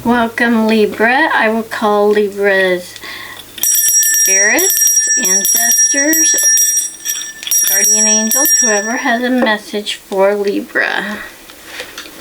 Welcome, Libra. I will call Libra's spirits, ancestors, guardian angels, whoever has a message for Libra.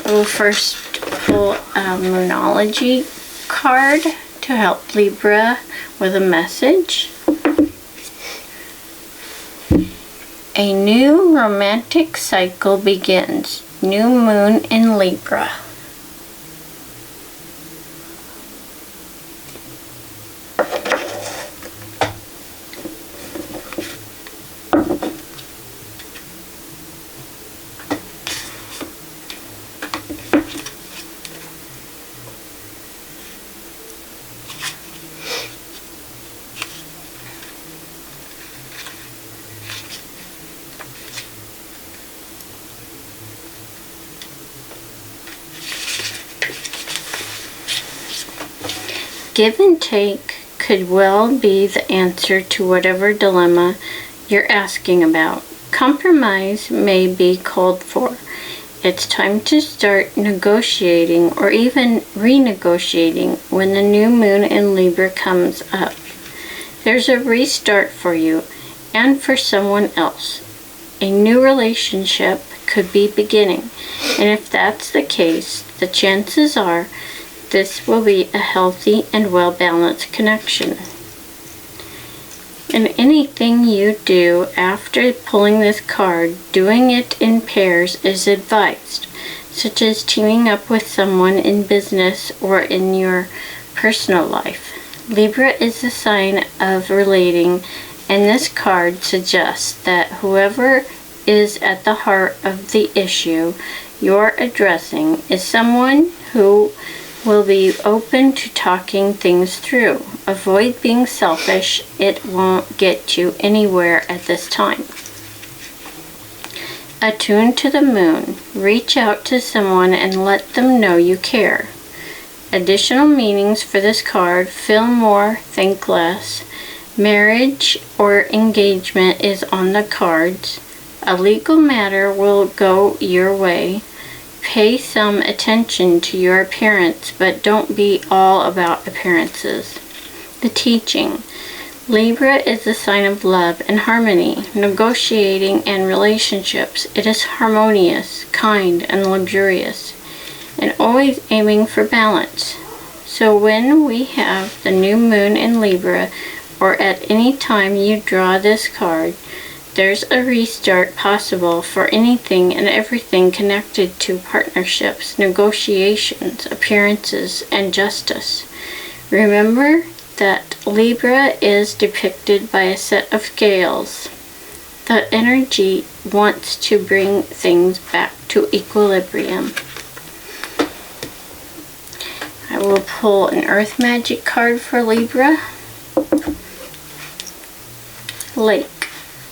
I will first pull a Moonology card to help Libra with a message. A new romantic cycle begins. New moon in Libra. Give and take could well be the answer to whatever dilemma you're asking about. Compromise may be called for. It's time to start negotiating or even renegotiating when the new moon in Libra comes up. There's a restart for you and for someone else. A new relationship could be beginning, and if that's the case, the chances are this will be a healthy and well-balanced connection. And anything you do after pulling this card, doing it in pairs is advised, such as teaming up with someone in business or in your personal life. Libra is a sign of relating, and this card suggests that whoever is at the heart of the issue you're addressing is someone who will be open to talking things through. Avoid being selfish. It won't get you anywhere at this time. Attune to the moon. Reach out to someone and let them know you care. Additional meanings for this card: feel more, think less. Marriage or engagement is on the cards. A legal matter will go your way. Pay some attention to your appearance, but don't be all about appearances. The teaching. Libra is a sign of love and harmony, negotiating and relationships. It is harmonious, kind, and luxurious, and always aiming for balance. So when we have the new moon in Libra, or at any time you draw this card, there's a restart possible for anything and everything connected to partnerships, negotiations, appearances, and justice. Remember that Libra is depicted by a set of scales. The energy wants to bring things back to equilibrium. I will pull an Earth Magic card for Libra. Lake.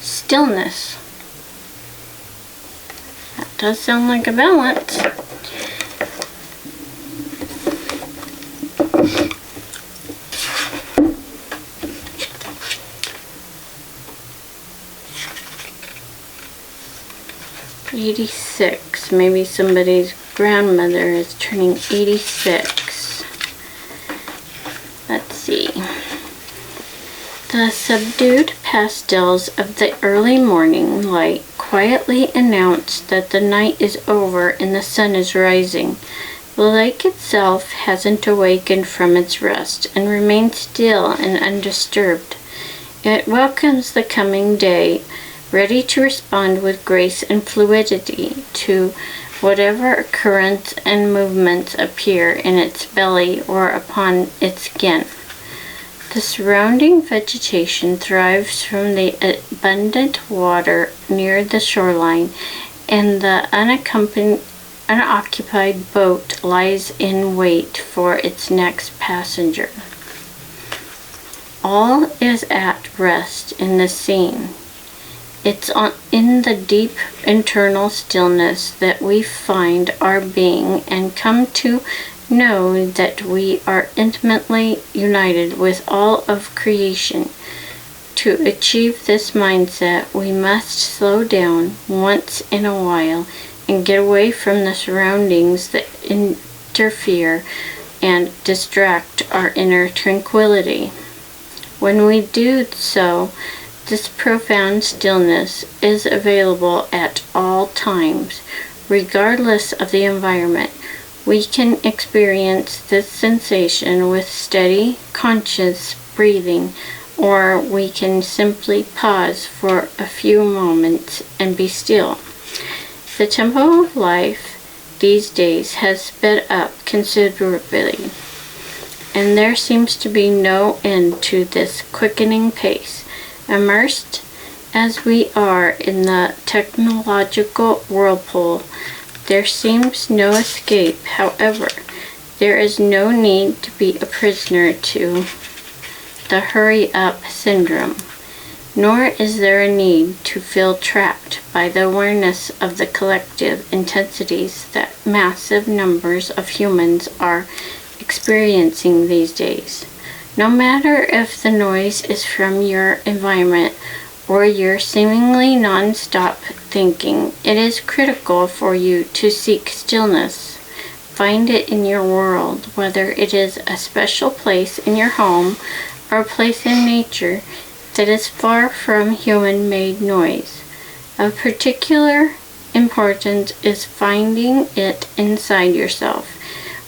Stillness. That does sound like a balance. '86. Maybe somebody's grandmother is turning 86. Let's see. The subdued pastels of the early morning light quietly announce that the night is over and the sun is rising. The lake itself hasn't awakened from its rest and remains still and undisturbed. It welcomes the coming day, ready to respond with grace and fluidity to whatever currents and movements appear in its belly or upon its skin. The surrounding vegetation thrives from the abundant water near the shoreline, and the unoccupied boat lies in wait for its next passenger. All is at rest in the scene. It's in the deep internal stillness that we find our being and come to know that we are intimately united with all of creation. To achieve this mindset, we must slow down once in a while and get away from the surroundings that interfere and distract our inner tranquility. When we do so, this profound stillness is available at all times, regardless of the environment. We can experience this sensation with steady, conscious breathing, or we can simply pause for a few moments and be still. The tempo of life these days has sped up considerably, and there seems to be no end to this quickening pace. Immersed as we are in the technological whirlpool, there seems no escape. However, there is no need to be a prisoner to the hurry-up syndrome, nor is there a need to feel trapped by the awareness of the collective intensities that massive numbers of humans are experiencing these days. No matter if the noise is from your environment or your seemingly non-stop thinking, it is critical for you to seek stillness. Find it in your world, whether it is a special place in your home or a place in nature that is far from human-made noise. Of particular importance is finding it inside yourself,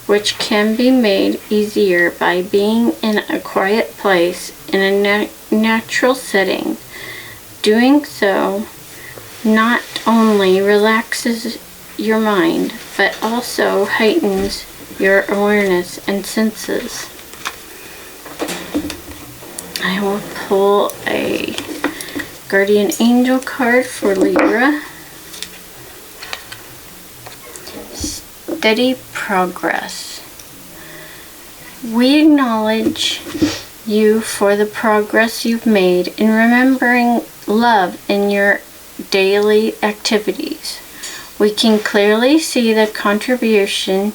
which can be made easier by being in a quiet place in a natural setting. Doing so not only relaxes your mind, but also heightens your awareness and senses. I will pull a Guardian Angel card for Libra. Steady progress. We acknowledge you for the progress you've made in remembering love in your daily activities. We can clearly see the contribution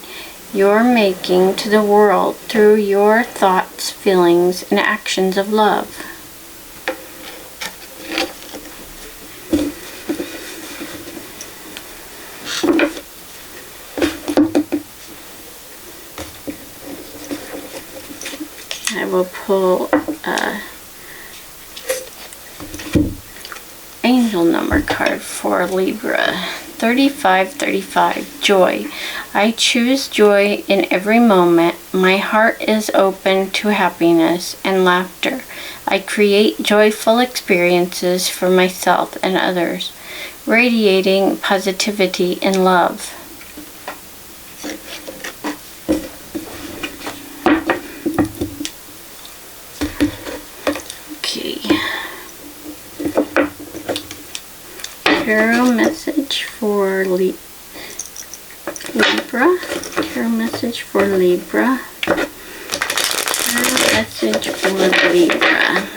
you're making to the world through your thoughts, feelings, and actions of love. I will pull angel number card for Libra. 3535, joy. I choose joy in every moment. My heart is open to happiness and laughter. I create joyful experiences for myself and others, radiating positivity and love. Tarot message for Libra. Tarot message for Libra. Tarot message for Libra.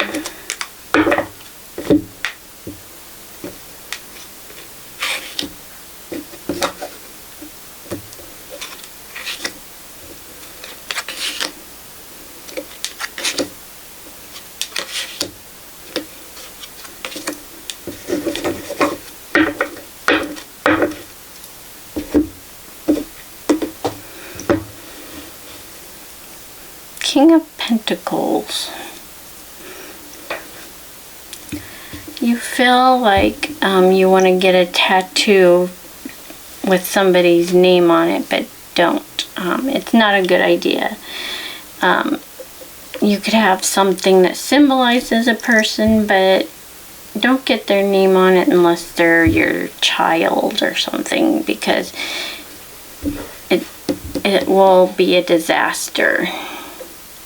King of Pentacles. You feel like you want to get a tattoo with somebody's name on it, but don't. It's not a good idea. You could have something that symbolizes a person, but don't get their name on it unless they're your child or something, because it will be a disaster.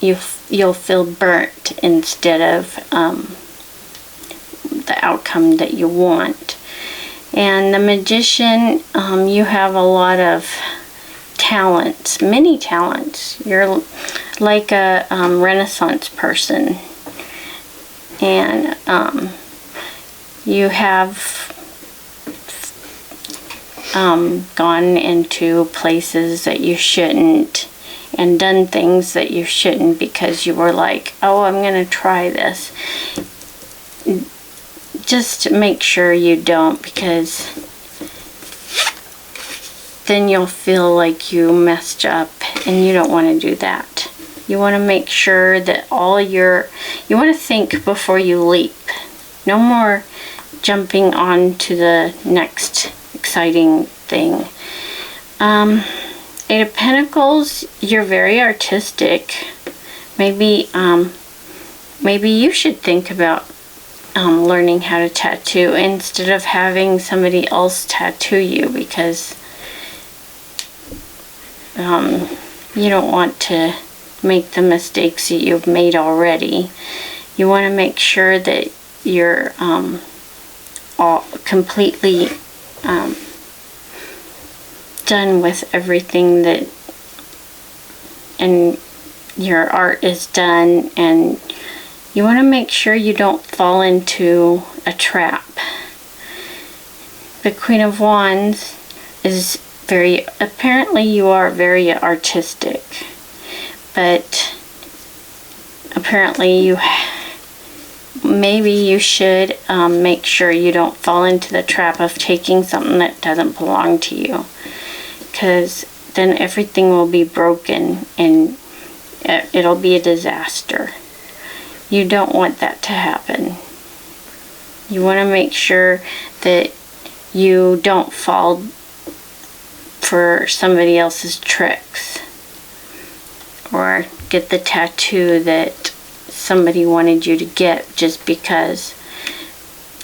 You'll feel burnt instead of the outcome that you want. And the Magician, you have a lot of talents, many talents. You're like a Renaissance person, and you have gone into places that you shouldn't and done things that you shouldn't because you were like, oh, I'm gonna try this. Just make sure you don't, because then you'll feel like you messed up and you don't want to do that. You want to make sure that you want to think before you leap. No more jumping on to the next exciting thing. Eight of Pentacles, you're very artistic. Maybe you should think about learning how to tattoo instead of having somebody else tattoo you, because you don't want to make the mistakes that you've made already. You want to make sure that you're all completely done with everything, that and your art is done, and you want to make sure you don't fall into a trap. The Queen of Wands is apparently you are very artistic, but apparently maybe you should make sure you don't fall into the trap of taking something that doesn't belong to you, because then everything will be broken and it'll be a disaster. You don't want that to happen. You want to make sure that you don't fall for somebody else's tricks, or get the tattoo that somebody wanted you to get just because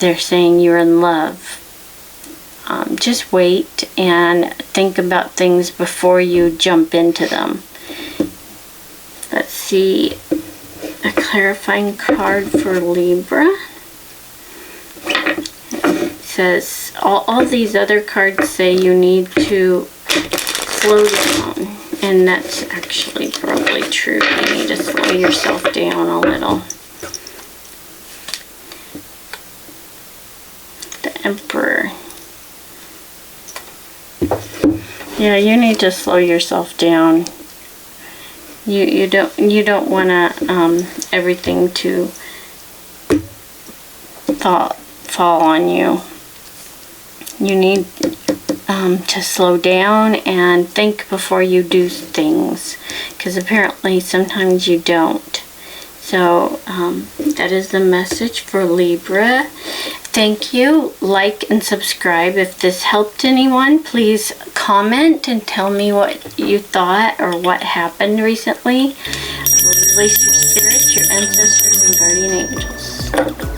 they're saying you're in love. Just wait and think about things before you jump into them. Let's see, a clarifying card for Libra. It says all these other cards say you need to slow down, and that's actually probably true. You need to slow yourself down a little. The Emperor. Yeah, you need to slow yourself down. You don't want to everything to fall on you. You need to slow down and think before you do things, because apparently sometimes you don't. So that is the message for Libra. Thank you. Like and subscribe if this helped anyone. Please comment and tell me what you thought or what happened recently. Release your spirits, your ancestors, and guardian angels.